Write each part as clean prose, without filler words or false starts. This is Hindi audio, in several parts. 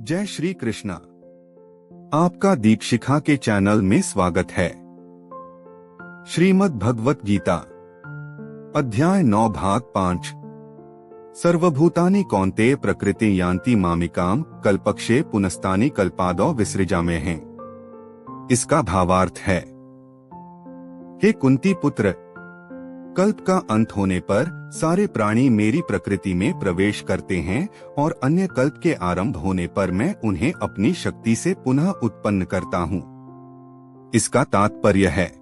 जय श्री कृष्णा। आपका दीक्षिखा के चैनल में स्वागत है। श्रीमद् भगवत गीता अध्याय 9 भाग 5। सर्वभूतानि कौन्तेय प्रकृति यान्ति मामिकाम कल्पक्षे पुनस्तानि कल्पादौ विसृजाम्यहम् हैं। इसका भावार्थ है, हे कुंती पुत्र, कल्प का अंत होने पर सारे प्राणी मेरी प्रकृति में प्रवेश करते हैं और अन्य कल्प के आरंभ होने पर मैं उन्हें अपनी शक्ति से पुनः उत्पन्न करता हूँ। इसका तात्पर्य है,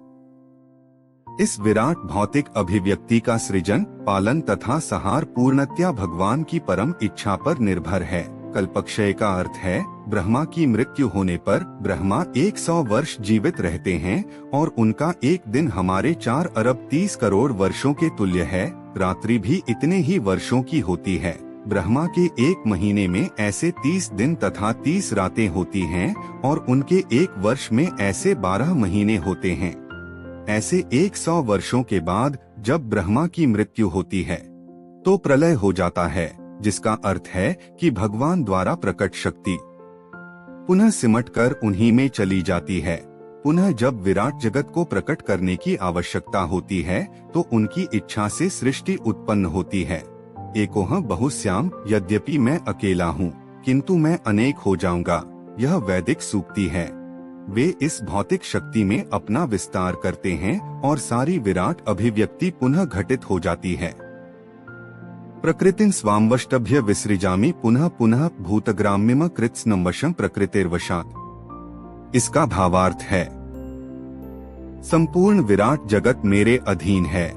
इस विराट भौतिक अभिव्यक्ति का सृजन, पालन तथा संहार पूर्णतया भगवान की परम इच्छा पर निर्भर है। कल्पक्षय का अर्थ है, ब्रह्मा की मृत्यु होने पर ब्रह्मा 100 वर्ष जीवित रहते हैं और उनका एक दिन हमारे 4 अरब 30 करोड़ वर्षों के तुल्य है। रात्रि भी इतने ही वर्षों की होती है। ब्रह्मा के एक महीने में ऐसे 30 दिन तथा 30 रातें होती हैं और उनके एक वर्ष में ऐसे 12 महीने होते हैं। ऐसे 100 वर्षों के बाद जब ब्रह्मा की मृत्यु होती है तो प्रलय हो जाता है, जिसका अर्थ है कि भगवान द्वारा प्रकट शक्ति पुनः सिमटकर उन्हीं में चली जाती है। पुनः जब विराट जगत को प्रकट करने की आवश्यकता होती है तो उनकी इच्छा से सृष्टि उत्पन्न होती है। एकोह बहुश्याम, यद्यपि मैं अकेला हूँ किंतु मैं अनेक हो जाऊंगा, यह वैदिक सूक्ति है। वे इस भौतिक शक्ति में अपना विस्तार करते हैं और सारी विराट अभिव्यक्ति पुनः घटित हो जाती है। प्रकृतिं स्वामवष्टभ्य विसृजामि पुनः पुनः भूतग्राम्यम कृत्स्नवशं प्रकृतिर्वशात्। इसका भावार्थ है, संपूर्ण विराट जगत मेरे अधीन है।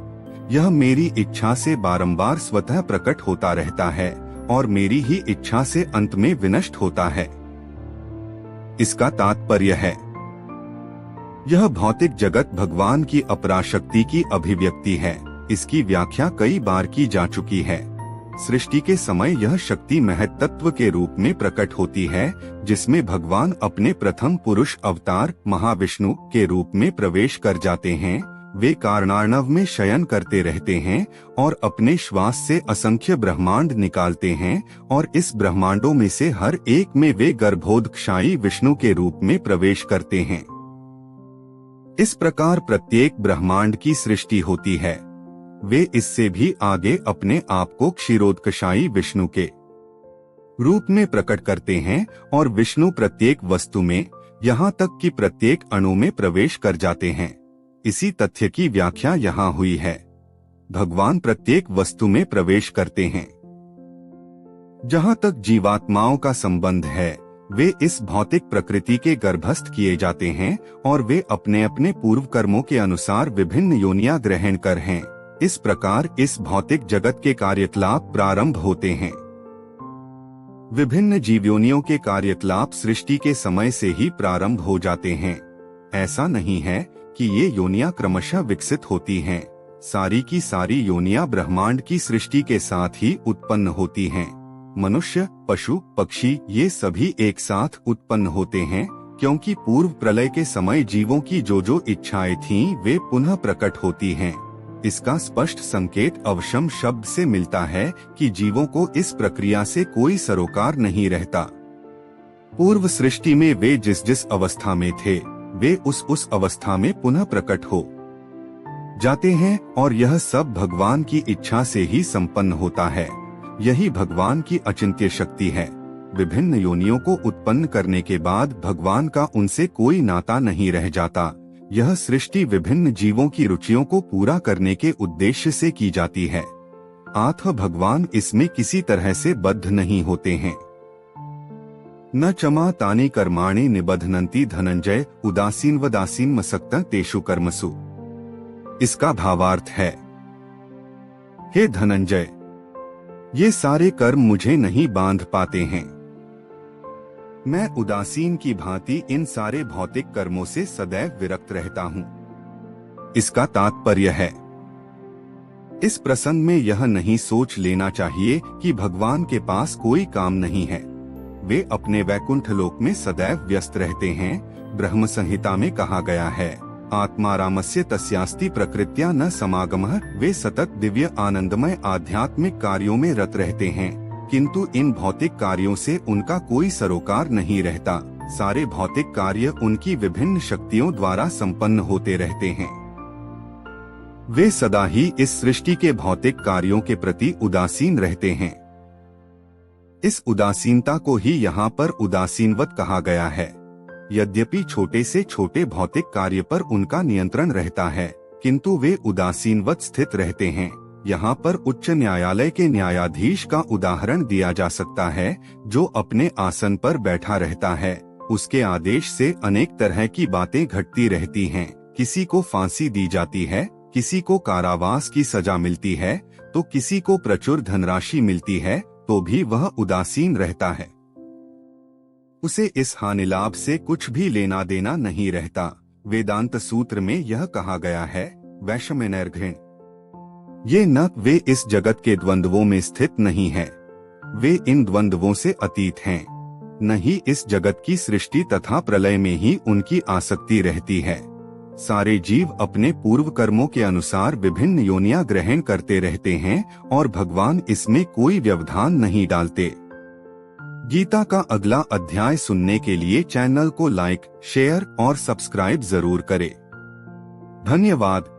यह मेरी इच्छा से बारंबार स्वतः प्रकट होता रहता है और मेरी ही इच्छा से अंत में विनष्ट होता है। इसका तात्पर्य है, यह भौतिक जगत भगवान की अपराशक्ति की अभिव्यक्ति है। इसकी व्याख्या कई बार की जा चुकी है। सृष्टि के समय यह शक्ति महत् तत्व के रूप में प्रकट होती है, जिसमें भगवान अपने प्रथम पुरुष अवतार महाविष्णु के रूप में प्रवेश कर जाते हैं। वे कारणार्णव में शयन करते रहते हैं और अपने श्वास से असंख्य ब्रह्मांड निकालते हैं और इस ब्रह्मांडों में से हर एक में वे गर्भोदक्षायी विष्णु के रूप में प्रवेश करते हैं। इस प्रकार प्रत्येक ब्रह्मांड की सृष्टि होती है। वे इससे भी आगे अपने आप को क्षीरोदकशायी विष्णु के रूप में प्रकट करते हैं और विष्णु प्रत्येक वस्तु में, यहाँ तक कि प्रत्येक अणु में प्रवेश कर जाते हैं। इसी तथ्य की व्याख्या यहाँ हुई है। भगवान प्रत्येक वस्तु में प्रवेश करते हैं। जहाँ तक जीवात्माओं का संबंध है, वे इस भौतिक प्रकृति के गर्भस्थ किए जाते हैं और वे अपने अपने पूर्व कर्मों के अनुसार विभिन्न योनियां ग्रहण कर हैं। इस प्रकार इस भौतिक जगत के कार्यकलाप प्रारंभ होते हैं। विभिन्न जीवयोनियों के कार्यकलाप सृष्टि के समय से ही प्रारंभ हो जाते हैं। ऐसा नहीं है कि ये योनियां क्रमशः विकसित होती हैं। सारी की सारी योनियां ब्रह्मांड की सृष्टि के साथ ही उत्पन्न होती हैं। मनुष्य, पशु, पक्षी ये सभी एक साथ उत्पन्न होते हैं, क्योंकि पूर्व प्रलय के समय जीवों की जो इच्छाएं थीं वे पुनः प्रकट होती हैं। इसका स्पष्ट संकेत अवशम शब्द से मिलता है कि जीवों को इस प्रक्रिया से कोई सरोकार नहीं रहता। पूर्व सृष्टि में वे जिस अवस्था में थे, वे उस अवस्था में पुनः प्रकट हो जाते हैं और यह सब भगवान की इच्छा से ही संपन्न होता है। यही भगवान की अचिंत्य शक्ति है। विभिन्न योनियों को उत्पन्न करने के बाद भगवान का उनसे कोई नाता नहीं रह जाता। यह सृष्टि विभिन्न जीवों की रुचियों को पूरा करने के उद्देश्य से की जाती है। अतः भगवान इसमें किसी तरह से बद्ध नहीं होते हैं। न चमा तानि कर्माणि निबध्नन्ति धनंजय उदासीन वदासीन मसक्तं तेषु कर्मसु। इसका भावार्थ है, हे धनंजय, ये सारे कर्म मुझे नहीं बांध पाते हैं। मैं उदासीन की भांति इन सारे भौतिक कर्मों से सदैव विरक्त रहता हूँ। इसका तात्पर्य है, इस प्रसंग में यह नहीं सोच लेना चाहिए कि भगवान के पास कोई काम नहीं है। वे अपने वैकुंठ लोक में सदैव व्यस्त रहते हैं। ब्रह्म संहिता में कहा गया है, आत्मारामस्य तस्यास्ति प्रकृत्या न समागमः। वे सतत दिव्य आनंदमय आध्यात्मिक कार्यों में रत रहते हैं। किंतु इन भौतिक कार्यों से उनका कोई सरोकार नहीं रहता। सारे भौतिक कार्य उनकी विभिन्न शक्तियों द्वारा संपन्न होते रहते हैं। वे सदा ही इस सृष्टि के भौतिक कार्यों के प्रति उदासीन रहते हैं। इस उदासीनता को ही यहाँ पर उदासीनवत कहा गया है। यद्यपि छोटे से छोटे भौतिक कार्य पर उनका नियंत्रण रहता है, किंतु वे उदासीनवत स्थित रहते हैं। यहाँ पर उच्च न्यायालय के न्यायाधीश का उदाहरण दिया जा सकता है, जो अपने आसन पर बैठा रहता है। उसके आदेश से अनेक तरह की बातें घटती रहती हैं। किसी को फांसी दी जाती है, किसी को कारावास की सजा मिलती है, तो किसी को प्रचुर धनराशि मिलती है, तो भी वह उदासीन रहता है। उसे इस हानि लाभ से कुछ भी लेना देना नहीं रहता। वेदांत सूत्र में यह कहा गया है, वैषम्यनैर्घृण। ये न वे इस जगत के द्वंद्वों में स्थित नहीं है, वे इन द्वंद्वों से अतीत हैं। न ही इस जगत की सृष्टि तथा प्रलय में ही उनकी आसक्ति रहती है। सारे जीव अपने पूर्व कर्मों के अनुसार विभिन्न योनियां ग्रहण करते रहते हैं और भगवान इसमें कोई व्यवधान नहीं डालते। गीता का अगला अध्याय सुनने के लिए चैनल को लाइक, शेयर और सब्सक्राइब जरूर करें। धन्यवाद।